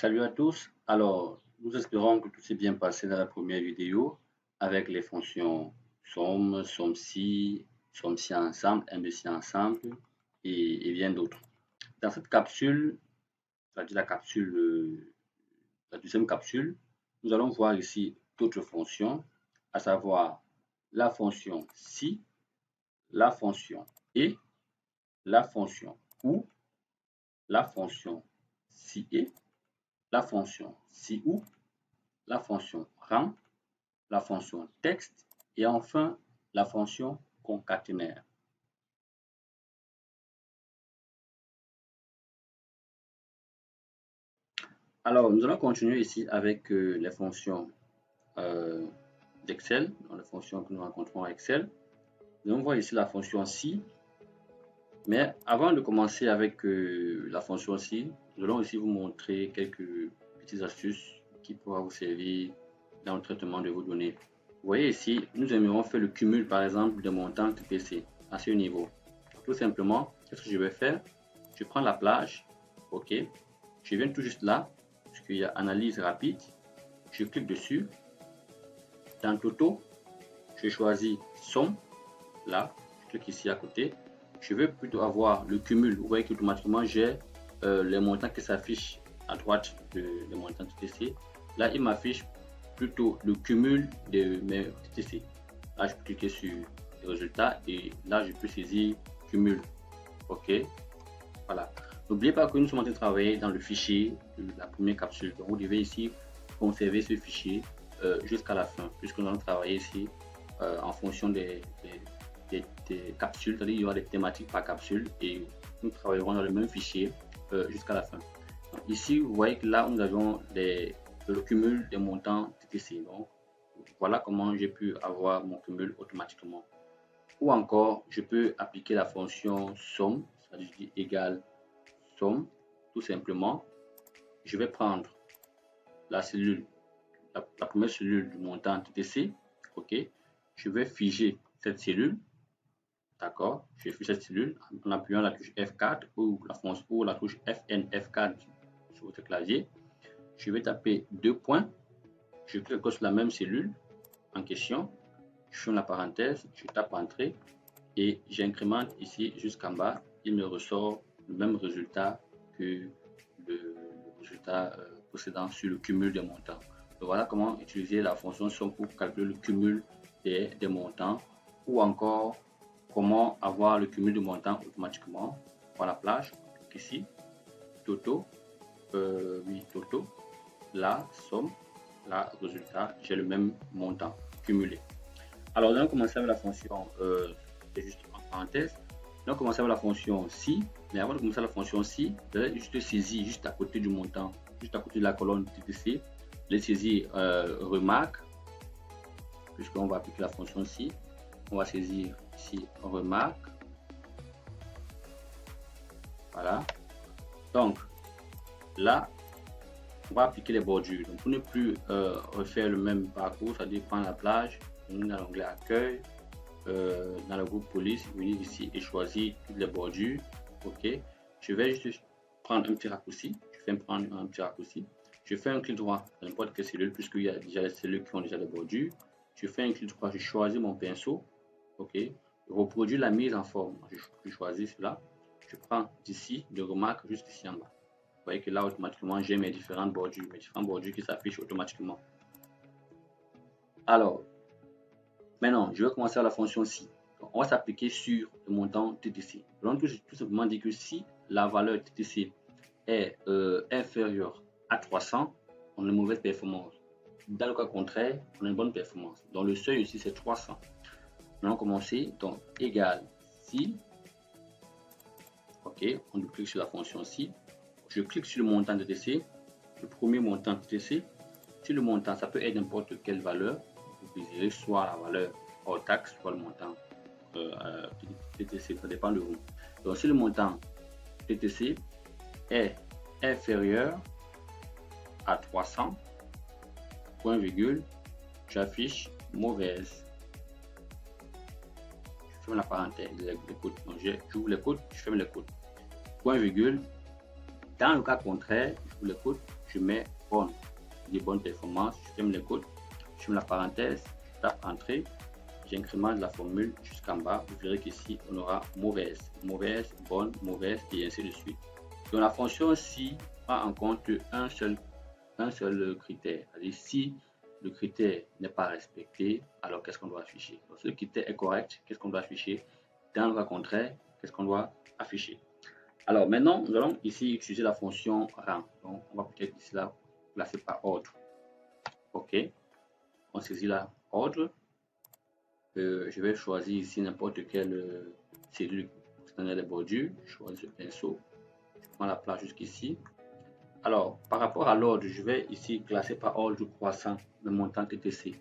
Salut à tous. Alors, nous espérons que tout s'est bien passé dans la première vidéo avec les fonctions somme, somme-ci, somme-ci ensemble, imbéci ensemble et bien d'autres. Dans cette capsule, c'est-à-dire la deuxième capsule, nous allons voir ici d'autres fonctions, à savoir la fonction si, la fonction et, la fonction ou, la fonction si et, la fonction si ou, la fonction rang, la fonction texte et enfin la fonction concaténaire. Alors, nous allons continuer ici avec les fonctions d'Excel, les fonctions que nous rencontrons à Excel. Nous allons voir ici la fonction si, mais avant de commencer avec la fonction si, nous allons aussi vous montrer quelques petites astuces qui pourront vous servir dans le traitement de vos données. Vous voyez ici, nous aimerons faire le cumul par exemple de montants TTC à ce niveau. Tout simplement, qu'est-ce que je vais faire? Je prends la plage, ok, je viens tout juste là, puisqu'il y a analyse rapide, je clique dessus, dans Toto, je choisis somme, là, je clique ici à côté, je veux plutôt avoir le cumul, vous voyez qu'automatiquement j'ai les montants qui s'affichent à droite des montants TTC, là il m'affiche plutôt le cumul de mes TTC. Là je peux cliquer sur les résultats et là je peux saisir cumul, ok, voilà. N'oubliez pas que nous sommes en train de travailler dans le fichier de la première capsule. Donc, vous devez ici conserver ce fichier jusqu'à la fin, puisque nous allons travailler ici en fonction des capsules, c'est-à-dire il y aura des thématiques par capsule et nous travaillerons dans le même fichier jusqu'à la fin. Donc, ici, vous voyez que là, nous avons le cumul des montants TTC. Donc, voilà comment j'ai pu avoir mon cumul automatiquement. Ou encore, je peux appliquer la fonction somme, c'est-à-dire égal somme, tout simplement. Je vais prendre la cellule, la première cellule du montant TTC, ok. Je vais figer cette cellule, d'accord. Je fige cette cellule en appuyant la touche F4 ou la touche FN F4 sur votre clavier. Je vais taper deux points, je clique sur la même cellule en question, je ferme la parenthèse, je tape entrée et j'incrémente ici jusqu'en bas. Il me ressort le même résultat que le résultat précédent sur le cumul des montants. Donc voilà comment utiliser la fonction somme pour calculer le cumul des montants ou encore comment avoir le cumul de montants automatiquement. Pour la plage, ici, Toto, Toto, la somme, la résultat, j'ai le même montant cumulé. Alors, nous allons commencer avec la fonction, c'est juste en parenthèse, nous allons commencer avec la fonction si, mais avant de commencer la fonction si, vous allez juste saisir juste à côté du montant, juste à côté de la colonne TTC, les saisir remarque, puisqu'on va appliquer la fonction si, on va saisir ici remarque, voilà. Donc, là, on va appliquer les bordures. Donc, pour ne plus refaire le même parcours, c'est-à-dire prendre la plage, on est dans l'onglet accueil, dans le groupe police, venir ici et choisir toutes les bordures, ok. Je vais juste prendre un petit raccourci, je vais prendre un petit raccourci, je fais un clic droit dans n'importe quelle cellule, puisqu'il y a déjà les cellules qui ont déjà des bordures, je fais un clic droit, je choisis mon pinceau, ok, je reproduis la mise en forme, je choisis cela, je prends d'ici de remarque jusqu'ici en bas. Vous voyez que là automatiquement j'ai mes différentes bordures qui s'affichent automatiquement. Alors, maintenant, je vais commencer à la fonction si. Donc, on va s'appliquer sur le montant TTC. Donc, tout simplement dit que si la valeur TTC est inférieure à 300, on a une mauvaise performance. Dans le cas contraire, on a une bonne performance. Donc, le seuil ici, c'est 300. Nous allons commencer. Donc, égal si. OK, on clique sur la fonction si. Je clique sur le montant TTC, le premier montant TTC. Si le montant, ça peut être n'importe quelle valeur. Vous désirez soit la valeur hors taxe, soit le montant TTC, ça dépend de vous. Donc, si le montant TTC est inférieur à 300, point virgule, j'affiche mauvaise. Je ferme la parenthèse, les côtes. Donc, j'ouvre les côtes, je ferme les côtes. Point virgule. Dans le cas contraire, j'ouvre les côtes, je mets bonne. Des bonnes performances, je ferme les côtes, je ferme la parenthèse, je tape entrée, j'incrémente la formule jusqu'en bas. Vous verrez qu'ici, on aura mauvaise, mauvaise, bonne, mauvaise, et ainsi de suite. Donc la fonction si prend en compte un seul critère. C'est-à-dire si le critère n'est pas respecté, alors qu'est-ce qu'on doit afficher? Donc, si le critère est correct, qu'est-ce qu'on doit afficher? Dans le cas contraire, qu'est-ce qu'on doit afficher? Alors maintenant, nous allons ici utiliser la fonction rang. Donc on va peut-être ici là placer par ordre. Ok, on saisit là ordre. Je vais choisir ici n'importe quelle cellule pour donner les bordures. Je choisis ce pinceau. Je prends la plage jusqu'ici. Alors, par rapport à l'ordre, je vais ici classer par ordre croissant le montant TTC.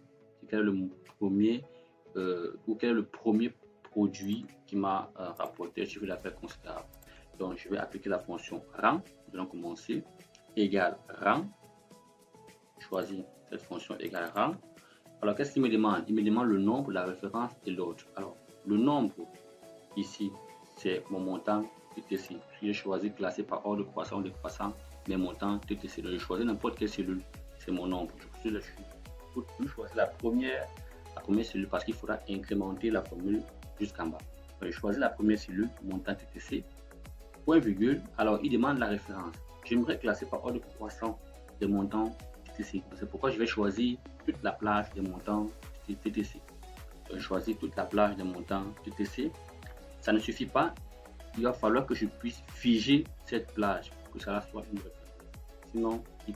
Quel est le premier quel est le premier produit qui m'a rapporté un chiffre d'affaires considérable. Donc, je vais appliquer la fonction rang. Nous allons commencer égale rang. Choisis cette fonction égale rang. Alors, qu'est-ce qu'il me demande? Il me demande le nombre, la référence et l'ordre. Alors, le nombre ici, c'est mon montant TTC. J'ai choisi classer par ordre croissant ou décroissant mes montants TTC. Donc, je choisis n'importe quelle cellule, c'est mon nombre. Je choisis la première cellule parce qu'il faudra incrémenter la formule jusqu'en bas. Donc, je choisis la première cellule, montant TTC, point virgule. Alors, il demande la référence. J'aimerais classer par ordre croissant des montants TTC. C'est pourquoi je vais choisir toute la plage des montants TTC. Donc, je choisis toute la plage des montants TTC. Ça ne suffit pas. Il va falloir que je puisse figer cette plage pour que cela soit une référence. Sinon, il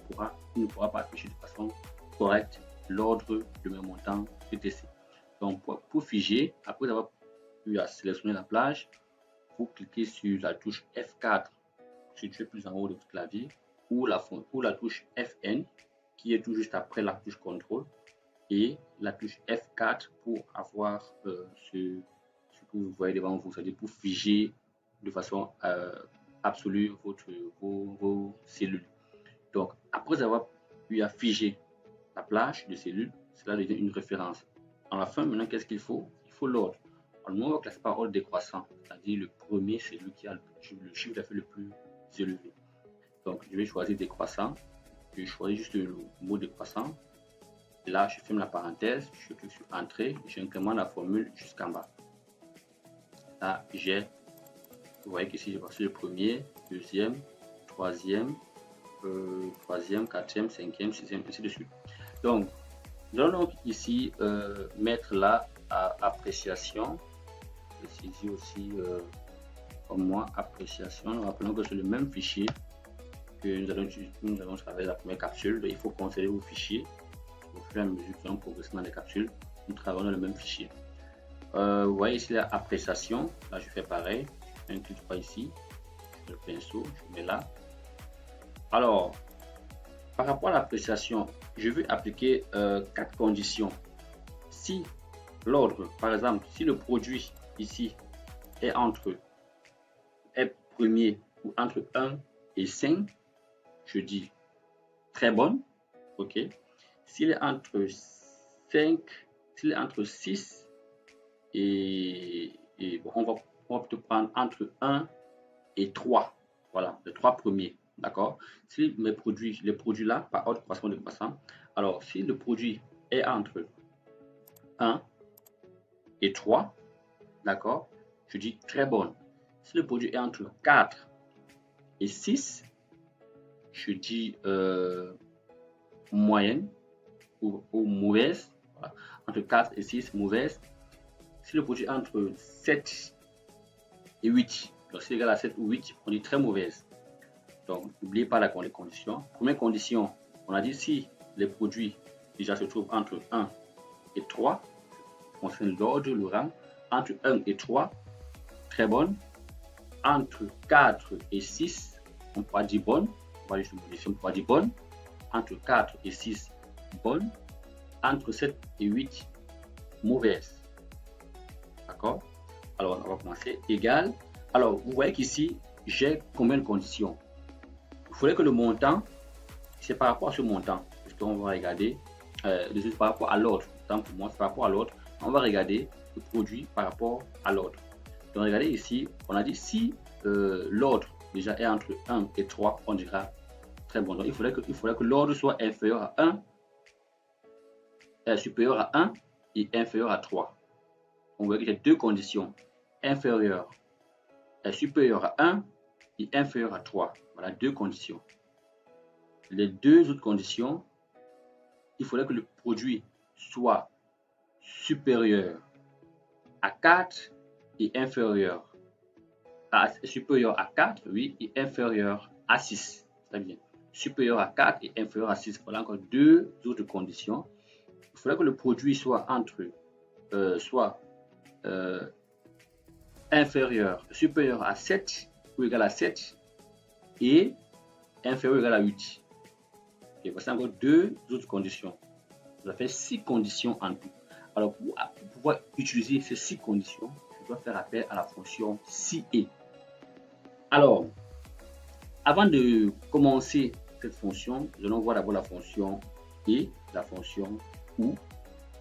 ne pourra pas afficher de façon correcte l'ordre de mes montants TTC. Donc, pour figer, après avoir pu sélectionner la plage, vous cliquez sur la touche F4 située plus en haut de votre clavier ou la touche FN qui est tout juste après la touche contrôle et la touche F4 pour avoir ce que vous voyez devant vous, c'est-à-dire pour figer de façon absolue vos cellules. Donc, après avoir pu figer la plage de cellules, cela devient une référence. À la fin, maintenant, qu'est-ce qu'il faut? Il faut l'ordre. Alors, nous, on va classer par ordre décroissant, c'est-à-dire le premier, c'est celui qui a le chiffre d'affaires le plus élevé. Donc, je vais choisir décroissant. Je choisis juste le mot décroissant. Et là, je ferme la parenthèse, je clique sur Entrée, j'incrémente la formule jusqu'en bas. Là, vous voyez qu'ici, j'ai passé le premier, deuxième, troisième, quatrième, cinquième, sixième, ainsi de suite. Donc, nous allons donc ici mettre là à appréciation. Je saisis aussi comme moi appréciation. Rappelons que c'est le même fichier que nous allons travailler la première capsule. Donc, il faut conserver vos fichiers au fur et à mesure que nous allons progresser dans les capsules. Nous travaillons dans le même fichier. Vous voyez ici la appréciation. Là, je fais pareil. Je fais un clic droit ici. Je fais le pinceau, je mets là. Alors, par rapport à l'appréciation, je vais appliquer 4 conditions. Si l'ordre, par exemple, si le produit ici est premier ou entre 1 et 5, je dis très bonne. Ok. S'il est entre 6 et bon, on va peut-être prendre entre 1 et 3. Voilà, les 3 premiers. D'accord. Si les produits là, par ordre croissant décroissant, alors si le produit est entre 1 et 3, d'accord, je dis très bonne. Si le produit est entre 4 et 6, je dis moyenne ou mauvaise. Voilà. Entre 4 et 6, mauvaise. Si le produit est entre 7 et 8, donc c'est égal à 7 ou 8, on dit très mauvaise. Donc, n'oubliez pas les conditions. Première condition, on a dit si les produits déjà se trouvent entre 1 et 3, concerne l'ordre, le rang, entre 1 et 3, très bonne. Entre 4 et 6, on pourra dire bonne. On pourra dire bonne. Entre 4 et 6, bonne. Entre 7 et 8, mauvaise. D'accord? Alors, on va commencer. Égal. Alors, vous voyez qu'ici, j'ai combien de conditions? Il faudrait que le montant, c'est par rapport à ce montant, parce qu'on va regarder, par rapport à l'ordre. Pour moi, c'est par rapport à l'ordre. On va regarder le produit par rapport à l'ordre. Donc, regardez ici, on a dit si l'ordre déjà est entre 1 et 3, on dira Très bon. Donc, il faudrait que l'ordre soit inférieur à 1, supérieur à 1 et inférieur à 3. On voit que j'ai deux conditions. Inférieur est supérieur à 1 et inférieur à 3. Voilà deux conditions. Les deux autres conditions, il faudrait que le produit soit supérieur à 4 et supérieur à 4, oui, et inférieur à 6. Très bien. Supérieur à 4 et inférieur à 6. Voilà encore deux autres conditions. Il faudrait que le produit soit supérieur à 7 ou égal à 7 et inférieur ou égal à 8. Et voici encore deux autres conditions. Ça fait 6 conditions en tout. Alors, pour pouvoir utiliser ces 6 conditions, je dois faire appel à la fonction si et. Alors, avant de commencer cette fonction, nous allons voir d'abord la fonction et, la fonction ou.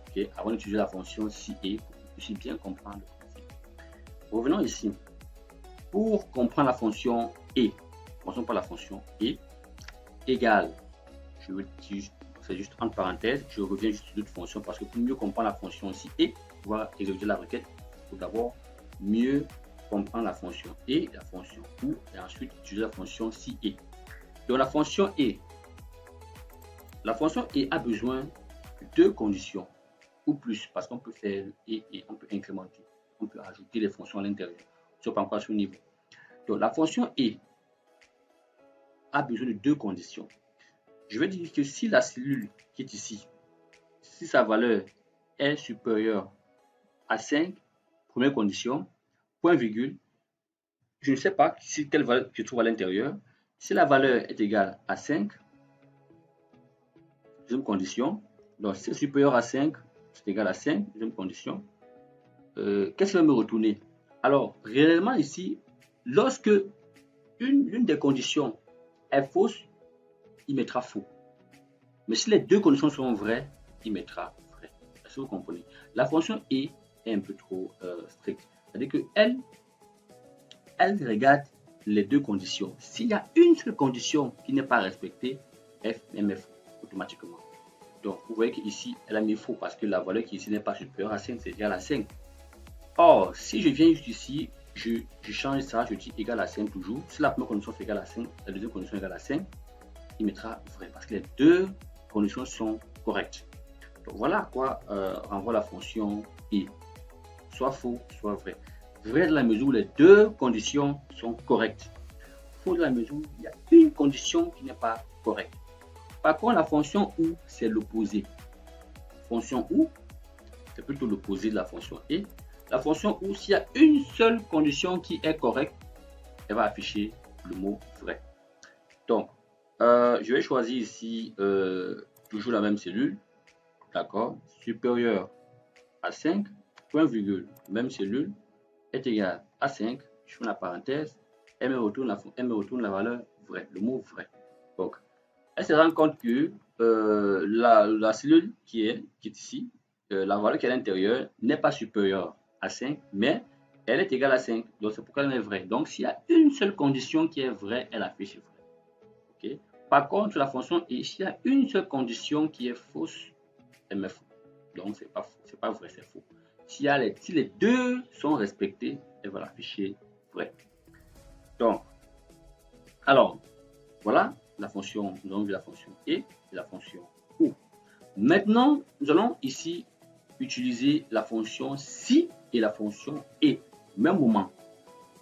Okay, avant d'utiliser la fonction si et, pour que vous puissiez bien comprendre le principe. Revenons ici. Pour comprendre la fonction et, commençons par la fonction et égale. Je veux dire, c'est juste entre parenthèses, je reviens juste sur d'autres fonctions parce que pour mieux comprendre la fonction si et, pouvoir exécuter la requête, il faut d'abord mieux comprendre la fonction et, la fonction ou, et ensuite utiliser la fonction si et. Donc la fonction et a besoin de deux conditions ou plus parce qu'on peut faire et on peut incrémenter, on peut ajouter les fonctions à l'intérieur, sauf encore à ce niveau. Donc la fonction et a besoin de deux conditions. Je vais dire que si la cellule qui est ici, si sa valeur est supérieure à 5, première condition, point virgule, je ne sais pas quelle valeur je trouve à l'intérieur. Si la valeur est égale à 5, deuxième condition, donc si c'est supérieur à 5, c'est égal à 5, deuxième condition, qu'est-ce qu'il va me retourner? Alors, réellement ici, lorsque une des conditions est fausse, il mettra faux. Mais si les deux conditions sont vraies, il mettra vrai. Est-ce que vous comprenez? La fonction et est un peu trop stricte. C'est-à-dire qu'elle regarde les deux conditions. S'il y a une seule condition qui n'est pas respectée, elle met faux automatiquement. Donc, vous voyez qu'ici, elle a mis faux parce que la valeur qui ici n'est pas supérieure à 5, c'est égal à 5. Or, si je viens juste ici, je change ça, je dis égal à 5 toujours. Si la première condition est égale à 5, la deuxième condition est égale à 5, il mettra vrai parce que les deux conditions sont correctes. Donc voilà à quoi renvoie la fonction et. Soit faux, soit vrai. Vrai dans la mesure où les deux conditions sont correctes. Faux dans la mesure où il y a une condition qui n'est pas correcte. Par contre, la fonction ou, c'est l'opposé. Fonction ou, c'est plutôt l'opposé de la fonction et. La fonction ou, s'il y a une seule condition qui est correcte, elle va afficher le mot vrai. Donc, je vais choisir ici toujours la même cellule, d'accord, supérieur à 5, point virgule, même cellule, est égal à 5, je fais la parenthèse, elle me retourne la valeur vrai, le mot vrai. Donc, elle se rend compte que la cellule qui est ici, la valeur qui est à l'intérieur n'est pas supérieure à 5, mais elle est égale à 5, donc c'est pourquoi elle est vraie. Donc, s'il y a une seule condition qui est vraie, elle affiche vrai. Okay? Par contre, la fonction et, s'il y a une seule condition qui est fausse, elle met faux. Donc, c'est pas vrai, c'est faux. Si les deux sont respectés, elle va l'afficher vrai. Donc, alors, voilà la fonction, nous avons vu la fonction et la fonction ou. Maintenant, nous allons ici utiliser la fonction si et la fonction et, au même moment.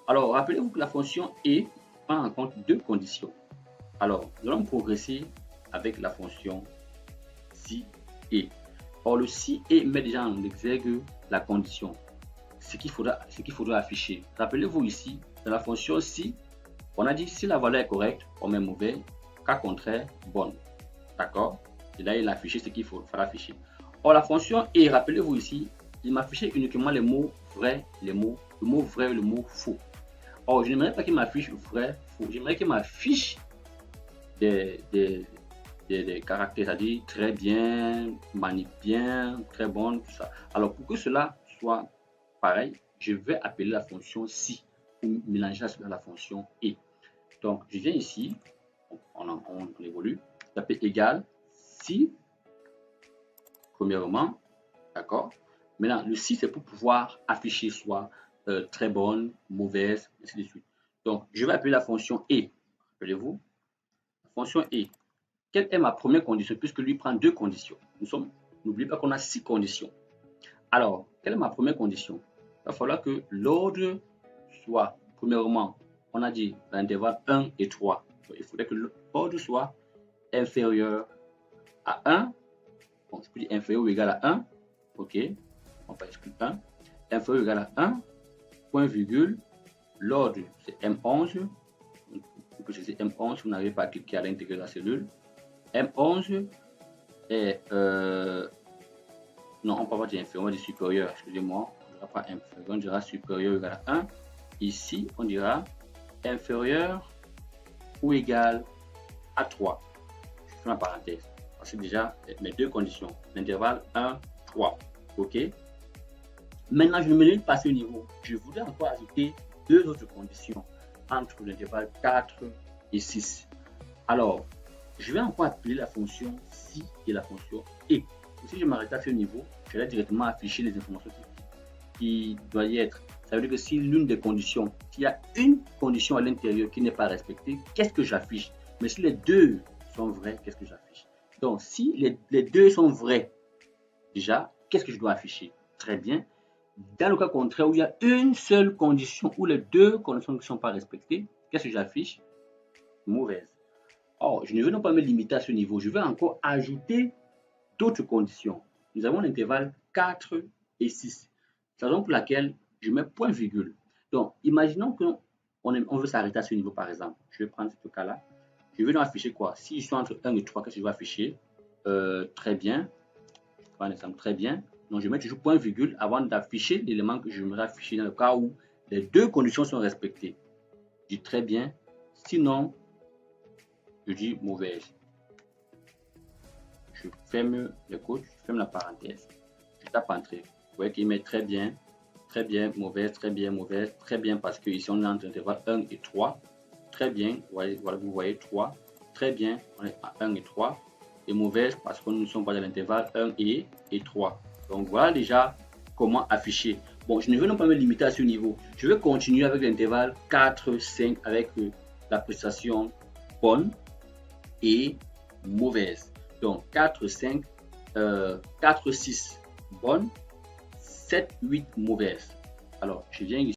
Alors, rappelez-vous que la fonction et prend en compte deux conditions. Alors, nous allons progresser avec la fonction si et. Or, le si et met déjà en exergue la condition, ce qu'il faudra afficher. Rappelez-vous ici, dans la fonction si, on a dit si la valeur est correcte, on met mauvais, cas contraire, bonne. D'accord? Et là, il a affiché ce qu'il faudra afficher. Or, la fonction et, rappelez-vous ici, il m'affichait uniquement les mots vrais, le mot vrai et le mot faux. Or, je n'aimerais pas qu'il m'affiche vrai, faux. J'aimerais qu'il m'affiche des caractères, c'est-à-dire très bien, magnifique bien, très bonne, tout ça. Alors, pour que cela soit pareil, je vais appeler la fonction si ou mélanger cela à la fonction et. Donc, je viens ici, on évolue. Taper égal si, premièrement, d'accord. Maintenant, le si, c'est pour pouvoir afficher soit très bonne, mauvaise, ainsi de suite. Donc, je vais appeler la fonction et. Rappelez-vous, la fonction et. Quelle est ma première condition puisque lui prend 2 conditions. N'oubliez pas qu'on a 6 conditions. Alors, quelle est ma première condition? Il va falloir que l'ordre soit, premièrement, on a dit l'intervalle 1 et 3. Donc, il faudrait que l'ordre soit inférieur à 1. Bon, je peux dire inférieur ou égal à 1. OK. On va exclure 1. Inférieur ou égal à 1. Point virgule. L'ordre, c'est M11. Vous pouvez choisir M11 si vous n'arrivez pas à cliquer à l'intérieur de la cellule. M11 est... non, on ne peut pas dire inférieur, on va dire supérieur. Excusez-moi, on ne dira pas inférieur, on dira supérieur ou égal à 1. Ici, on dira inférieur ou égal à 3. Je fais ma parenthèse. C'est déjà mes 2 conditions. L'intervalle 1, 3. OK. Maintenant, je ne me limite pas à ce niveau. Je voudrais encore ajouter 2 autres conditions entre l'intervalle 4 et 6. Alors, je vais encore appeler la fonction si et la fonction et. Si je m'arrête à ce niveau, je vais directement afficher les informations qui doivent y être. Ça veut dire que si l'une des conditions, s'il y a une condition à l'intérieur qui n'est pas respectée, qu'est-ce que j'affiche? Mais si les 2 sont vrais, qu'est-ce que j'affiche? Donc, si les 2 sont vrais, déjà, qu'est-ce que je dois afficher? Très bien. Dans le cas contraire, où il y a une seule condition, où les 2 conditions ne sont pas respectées, qu'est-ce que j'affiche? Mauvaise. Or, je ne veux non pas me limiter à ce niveau. Je veux encore ajouter d'autres conditions. Nous avons l'intervalle 4 et 6. C'est la raison pour laquelle je mets point virgule. Donc, imaginons qu'on veut s'arrêter à ce niveau, par exemple. Je vais prendre ce cas-là. Je vais donc afficher quoi? Si je suis entre 1 et 3, qu'est-ce que je vais afficher? Très bien. Je prends un exemple, très bien. Donc, je mets toujours point virgule avant d'afficher l'élément que je voudrais afficher dans le cas où les 2 conditions sont respectées. Je dis très bien. Sinon, je dis mauvaise. Je ferme le code, je ferme la parenthèse. Je tape entrée. Vous voyez qu'il met très bien, mauvaise, très bien, parce que ici on est entre l'intervalle 1 et 3. Très bien, vous voyez 3. Très bien, on est à 1 et 3. Et mauvaise parce que nous ne sommes pas dans l'intervalle 1 et 3. Donc voilà déjà comment afficher. Bon, je ne veux non pas me limiter à ce niveau. Je vais continuer avec l'intervalle 4, 5 avec la prestation bonne et mauvaise. Donc 4, 5, 4, 6 bonne, 7, 8 mauvaise. Alors, je viens ici.